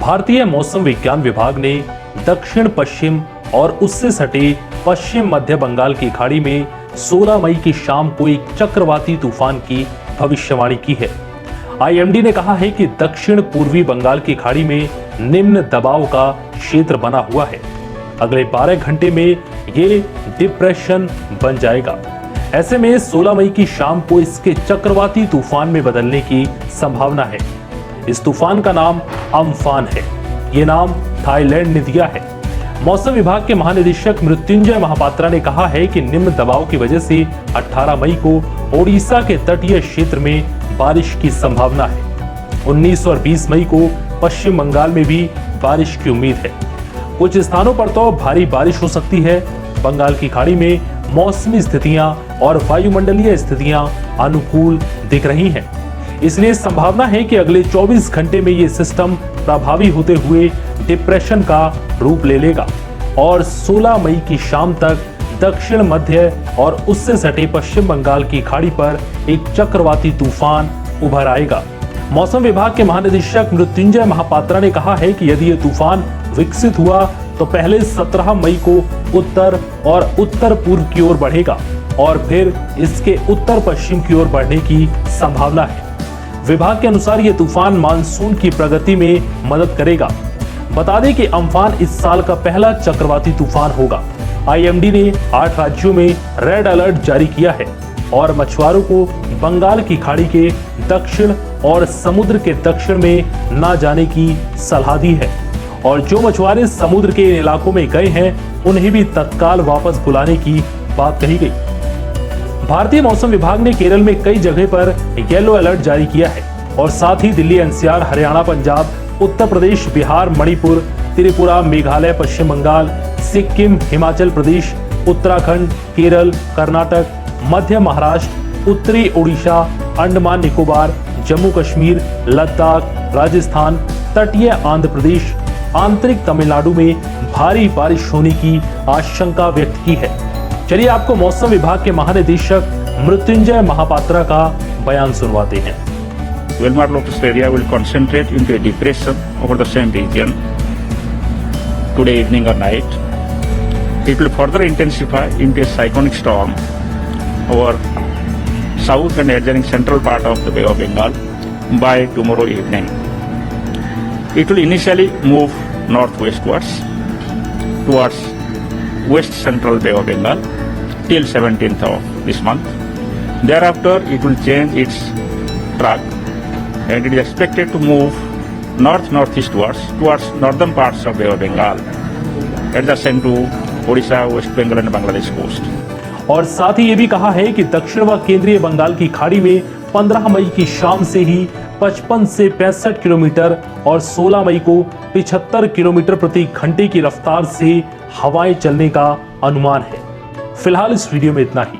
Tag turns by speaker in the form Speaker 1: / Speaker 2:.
Speaker 1: भारतीय मौसम विज्ञान विभाग ने दक्षिण पश्चिम और उससे सटे पश्चिम मध्य बंगाल की खाड़ी में 16 मई की शाम को एक चक्रवाती तूफान की भविष्यवाणी की है। आईएमडी ने कहा है कि दक्षिण पूर्वी बंगाल की खाड़ी में निम्न दबाव का क्षेत्र बना हुआ है। अगले 12 घंटे में ये डिप्रेशन बन जाएगा। ऐसे में 16 मई की शाम को इसके चक्रवाती तूफान में बदलने की संभावना है। इस तूफान का नाम अम्फान है। ये नाम थाईलैंड ने दिया है। मौसम विभाग के महानिदेशक मृत्युंजय महापात्रा ने कहा है कि निम्न दबाव की वजह से 18 मई को ओडिशा के तटीय क्षेत्र में बारिश की संभावना है। 19 और 20 मई को पश्चिम बंगाल में भी बारिश की उम्मीद है। कुछ स्थानों पर तो भारी बारिश हो सकती है। बंगाल की खाड़ी में मौसमी स्थितियां और वायुमंडलीय स्थितियां अनुकूल दिख रही हैं। इसलिए संभावना है कि अगले 24 घंटे में ये सिस्टम प्रभावी होते हुए डिप्रेशन का रूप ले लेगा और 16 मई की शाम तक दक्षिण मध्य और उससे सटे पश्चिम बंगाल की खाड़ी पर एक चक्रवाती तूफान उभर आएगा। मौसम विभाग के महानिदेशक मृत्युंजय महापात्रा ने कहा है कि यदि ये तूफान विकसित हुआ तो पहले 17 मई को उत्तर और उत्तर पूर्व की ओर बढ़ेगा और फिर इसके उत्तर पश्चिम की ओर बढ़ने की संभावना है। विभाग के अनुसार ये तूफान मानसून की प्रगति में मदद करेगा। बता दें कि अम्फान इस साल का पहला चक्रवाती तूफान होगा। आईएमडी ने 8 राज्यों में रेड अलर्ट जारी किया है और मछुआरों को बंगाल की खाड़ी के दक्षिण और समुद्र के दक्षिण में न जाने की सलाह दी है और जो मछुआरे समुद्र के इलाकों में गए हैं उन्हें भी तत्काल वापस बुलाने की बात कही गई। भारतीय मौसम विभाग ने केरल में कई जगह पर येलो अलर्ट जारी किया है और साथ ही दिल्ली, एनसीआर, हरियाणा, पंजाब, उत्तर प्रदेश, बिहार, मणिपुर, त्रिपुरा, मेघालय, पश्चिम बंगाल, सिक्किम, हिमाचल प्रदेश, उत्तराखंड, केरल, कर्नाटक, मध्य महाराष्ट्र, उत्तरी ओडिशा, अंडमान निकोबार, जम्मू कश्मीर, लद्दाख, राजस्थान, तटीय आंध्र प्रदेश, आंतरिक तमिलनाडु में भारी बारिश होने की आशंका व्यक्त की है। चलिए आपको मौसम विभाग के महानिदेशक मृत्युंजय महापात्रा का बयान सुनवाते हैं।
Speaker 2: Wilmar Locust area will concentrate into a depression over the same region today evening or night. It will further intensify into a cyclonic storm over south and adjoining central part of the Bay of Bengal by tomorrow evening. It will initially move northwestwards towards west central Bay of Bengal till 17th of this month. Thereafter it will change its track and it is expected to move north-northeastwards towards northern parts of Bay of Bengal adjacent to Odisha, West Bengal and Bangladesh coast.
Speaker 1: और साथ ही ये भी कहा है कि दक्षिण व केंद्रीय बंगाल की खाड़ी में 15 मई की शाम से ही 55 से 65 किलोमीटर और 16 मई को 75 किलोमीटर प्रति घंटे की रफ्तार से हवाएं चलने का अनुमान है। फिलहाल इस वीडियो में इतना ही।